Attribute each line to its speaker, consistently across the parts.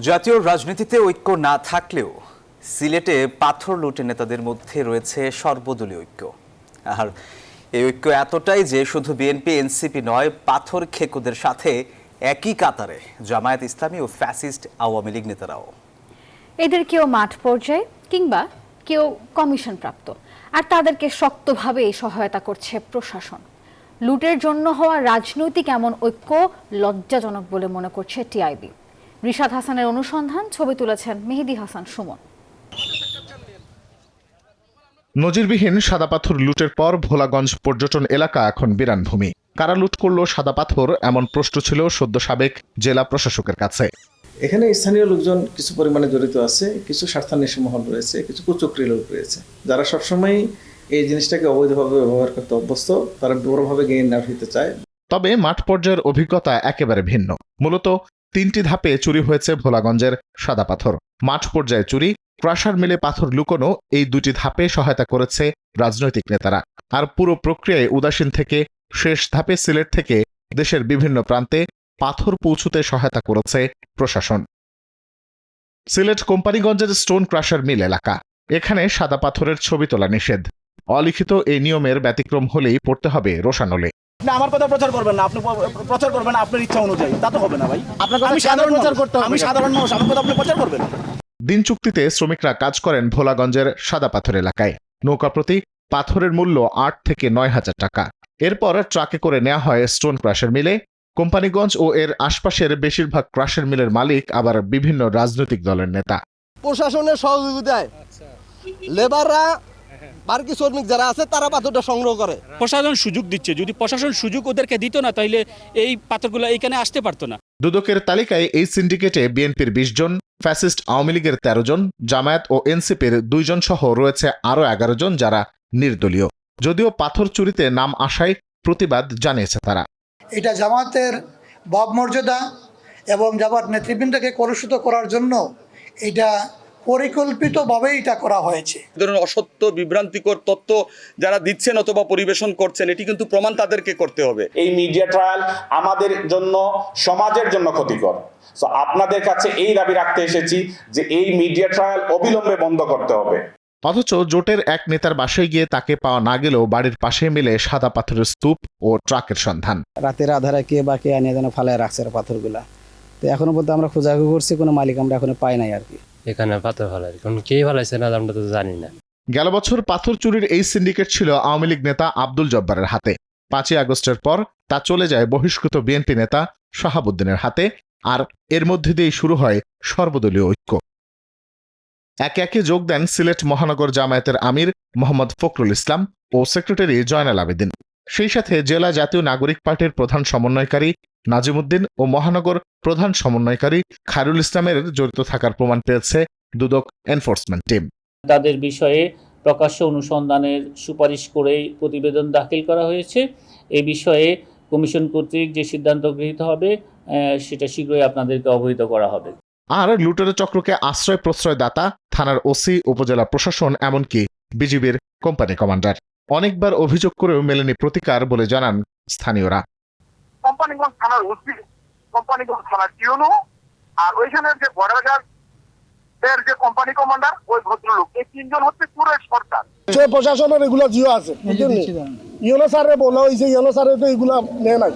Speaker 1: জাতীয় রাজনীতিতে ঐক্য না থাকলেও সিলেটে পাথর লুটে নেতাদের মধ্যে রয়েছে সর্বদলীয় ঐক্য। আর এই ঐক্য এতটাই যে শুধু বিএনপি এনসিপি নয়, পাথর খেকোদের সাথে একই কাতারে জামায়াত ইসলামী ও ফ্যাসিস্ট আওয়ামী লীগ নেতারাও।
Speaker 2: এদের কেউ মাঠ পর্যায়ে কিংবা কেউ কমিশন প্রাপ্ত, আর তাদেরকে শক্তভাবে সহায়তা করছে প্রশাসন। লুটের জন্য হওয়া রাজনৈতিক এমন ঐক্য লজ্জাজনক বলে মনে করছে টিআইবি। রিশাদ হাসানের অনুসন্ধান, ছবি তুলেছেন মেহেদী হাসান সুমন।
Speaker 3: নজিরবিহীন সাদা পাথর লুটের পর ভোলাগঞ্জ পর্যটন এলাকা এখন বিরানভূমি। কারা লুট করলো সাদা পাথর, এমন প্রশ্ন ছিল সদ্য সাবেক জেলা প্রশাসকের কাছে।
Speaker 4: এখানে স্থানীয় লোকজন কিছু পরিমাণে জড়িত আছে, কিছু স্বার্থান্বেষী মহল রয়েছে, কিছু কুচক্রী লোক রয়েছে, যারা সবসময় এই জিনিসটাকে অবৈধভাবে ব্যবহার করতে অভ্যস্ত। তারা বড়ভাবে গেইন না হইতে চায়।
Speaker 3: তবে মাঠ পর্যায়ের অভিজ্ঞতা একেবারে ভিন্ন। মূলত 3টি ধাপে চুরি হয়েছে ভোলাগঞ্জের সাদা পাথর। মাঠ পর্যায়ে চুরি, ক্রাশার মিলে পাথর লুকোনো, এই 2টি ধাপে সহায়তা করেছে রাজনৈতিক নেতারা। আর পুরো প্রক্রিয়ায় উদাসীন থেকে শেষ ধাপে সিলেট থেকে দেশের বিভিন্ন প্রান্তে পাথর পৌঁছতে সহায়তা করেছে প্রশাসন। সিলেট কোম্পানিগঞ্জের স্টোন ক্রাশার মিল এলাকা। এখানে সাদা পাথরের ছবি তোলা নিষেধ। অলিখিত এই নিয়মের ব্যতিক্রম হলেই পড়তে হবে রোশানলে।
Speaker 5: আমার কথা প্রচার করবেন না, আপনি প্রচার করবেন আপনার ইচ্ছা অনুযায়ী, তা তো হবে না ভাই। আমি সাধারণ মানুষ, আমার কথা আপনি প্রচার করবেন।
Speaker 3: দিন চুক্তিতে শ্রমিকরা কাজ করেন ভোলাগঞ্জের সাদা পাথর এলাকায়। নৌকা প্রতি পাথরের মূল্য 8 থেকে 9 হাজার টাকা। এরপর ট্রাকে করে নেওয়া হয় স্টোন ক্রাশার মিলে। কোম্পানিগঞ্জ ও এর আশপাশের বেশিরভাগ ক্রাশার মিলের মালিক আবার বিভিন্ন রাজনৈতিক দলের নেতা।
Speaker 6: প্রশাসনের সহযোগিতায় লেবাররা বার্কি শ্রমিক যারা আছে তারা পাথরটা সংগ্রহ করে।
Speaker 7: প্রশাসন সুযোগ দিচ্ছে, যদি প্রশাসন সুযোগ ওদেরকে দিত না তাহলে এই পাথরগুলো এইখানে আসতে পারতো না।
Speaker 3: দুদকের তালিকায় এই সিন্ডিকেটে বিএনপির 20 জন, ফ্যাসিস্ট আওয়ামী লীগের 13 জন, জামায়াত ও এনসিপির 2 জন সহ রয়েছে আরও 11 জন যারা নির্দলীয়। যদিও পাথর চুরিতে নাম আসায় প্রতিবাদ জানিয়েছে তারা।
Speaker 8: এটা জামাতের ভাবমর্যাদা এবং জামাত নেতৃবৃন্দকে কলুষিত করার জন্য এটা পরিকল্পিতভাবে এটা করা হয়েছে।
Speaker 9: ধরুন অসত্য বিভ্রান্তিকর তথ্য যারা দিচ্ছেন অথবা পরিবেশন করছেন, এটি কিন্তু প্রমাণ তাদেরকে করতে হবে।
Speaker 10: এই মিডিয়া ট্রায়াল আমাদের জন্য, সমাজের জন্য ক্ষতিকর। তো আপনাদের কাছে এই দাবি রাখতে এসেছি যে এই মিডিয়া ট্রায়াল অবিলম্বে বন্ধ করতে হবে।
Speaker 3: অথচ জোটের এক নেতার বাসায় গিয়ে তাকে পাওয়া না গেলেও বাড়ির পাশে মিলে সাদা পাথরের স্তূপ ও ট্রাকের সন্ধান।
Speaker 11: রাতের আধারে কে বা কে আনিয়ে যেন ফালায় রাখছে পাথরগুলা। তো এখনো পর্যন্ত আমরা খোঁজাখুঁজি করছি, কোনো মালিক আমরা এখনো পাই নাই আর কি।
Speaker 7: এখানে পাথর ফালাই, কারণ কে ফালাইছে না আমরা তো জানি না।
Speaker 3: গেল বছর পাথর চুরির এই সিন্ডিকেট ছিল আওয়ামী লীগ নেতা আব্দুল জব্বারের হাতে। 5ই আগস্টের পর তা চলে যায় বহিষ্কৃত বিএনপি নেতা শাহাবুদ্দিনের হাতে। আর এর মধ্যে দিয়েই শুরু হয় সর্বদলীয় ঐক্য। একে একে যোগ দেন সিলেট মহানগর জামায়াতের আমির মোহাম্মদ ফখরুল ইসলাম ও সেক্রেটারি জয়নাল আবেদিন। সেই সাথে জেলা জাতীয় নাগরিক পার্টির প্রধান সমন্বয়কারী নাজিমুদ্দিন ও মহানগর প্রধান সমন্বয়কারী খায়রুল ইসলামের জড়িত থাকার প্রমাণ পেয়েছে দুদক এনফোর্সমেন্ট টিম।
Speaker 12: তাদের বিষয়ে প্রকাশ্য অনুসন্ধানের সুপারিশ করেই প্রতিবেদন দাখিল করা হয়েছে। এ বিষয়ে কমিশন কর্তৃক যে সিদ্ধান্ত গৃহীত হবে সেটা শীঘ্রই আপনাদেরকে অবহিত করা হবে।
Speaker 3: আর লুটের চক্রকে আশ্রয় প্রশ্রয় দাতা থানার ওসি, উপজেলা প্রশাসন, এমনকি বিজিবির কোম্পানি কমান্ডার। অনেকবার অভিযোগ করেও মেলেনি প্রতিকার বলে জানান স্থানীয়রা।
Speaker 13: কোম্পানিগঞ্জ থানার ওসি, কোম্পানিগঞ্জ থানার ইউনো, আর ওইখানের যে বড়বাজার এর যে কোম্পানি কমান্ডার, ওই ভদ্রলোক, এই 3 জন হচ্ছে পুরো সরকার।
Speaker 8: প্রশাসনের এগুলো জিও আছে, ইউনো স্যারে বলা হয়েছে, ইউনো স্যারে তো এগুলা নেয় নাই।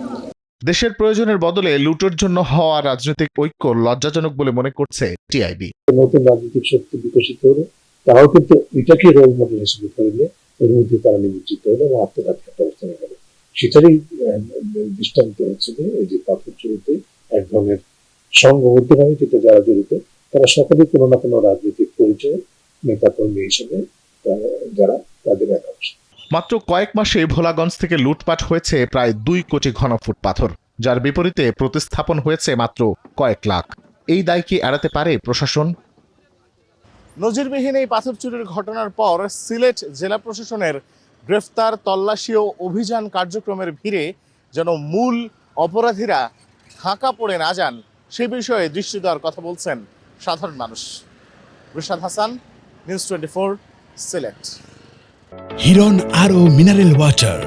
Speaker 3: দেশের প্রয়োজনের বদলে লুটের জন্য হওয়া রাজনৈতিক ঐক্য লজ্জাজনক বলে মনে করছে টিআইবি।
Speaker 14: নতুন রাজনৈতিক শক্তি বিকশিত হলে তারাও কিন্তু এটাকে রোল মডেল হিসেবে করলে এর মধ্যে তারা নিমজ্জিত হলে এবং আত্মরক্ষার ব্যবস্থা নেবে। সেটারই দৃষ্টান্ত হচ্ছে যে এই যে পাথর চুরিতে এক ধরনের সংঘবদ্ধ হয়, যেটা যারা জড়িত তারা সকলে কোনো না কোনো রাজনৈতিক পরিচয় নেতাকর্মী হিসেবে যারা তাদের একাংশ।
Speaker 3: মাত্র কয়েক মাসে ভোলাগঞ্জ থেকে লুটপাট হয়েছে প্রায় 2 কোটি ঘনফুট পাথর, যার বিপরীতে প্রতিস্থাপন হয়েছে মাত্র কয়েক লাখ। এই দায় কি এড়াতে পারে প্রশাসন? নজিরবিহীন এই পাথর চুরির ঘটনার পর সিলেট জেলা প্রশাসনের গ্রেফতার, তল্লাশি ও অভিযান কার্যক্রমের ভিড়ে যেন মূল অপরাধীরা ফাঁকা পড়ে না যান সে বিষয়ে দৃষ্টি দেওয়ার কথা বলছেন সাধারণ মানুষ। রিশাদ হাসান, নিউজ 24, সিলেট।
Speaker 15: হিরন আরও মিনারেল ওয়াটার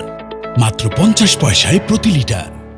Speaker 15: মাত্র 50 পয়সায় প্রতি লিটার।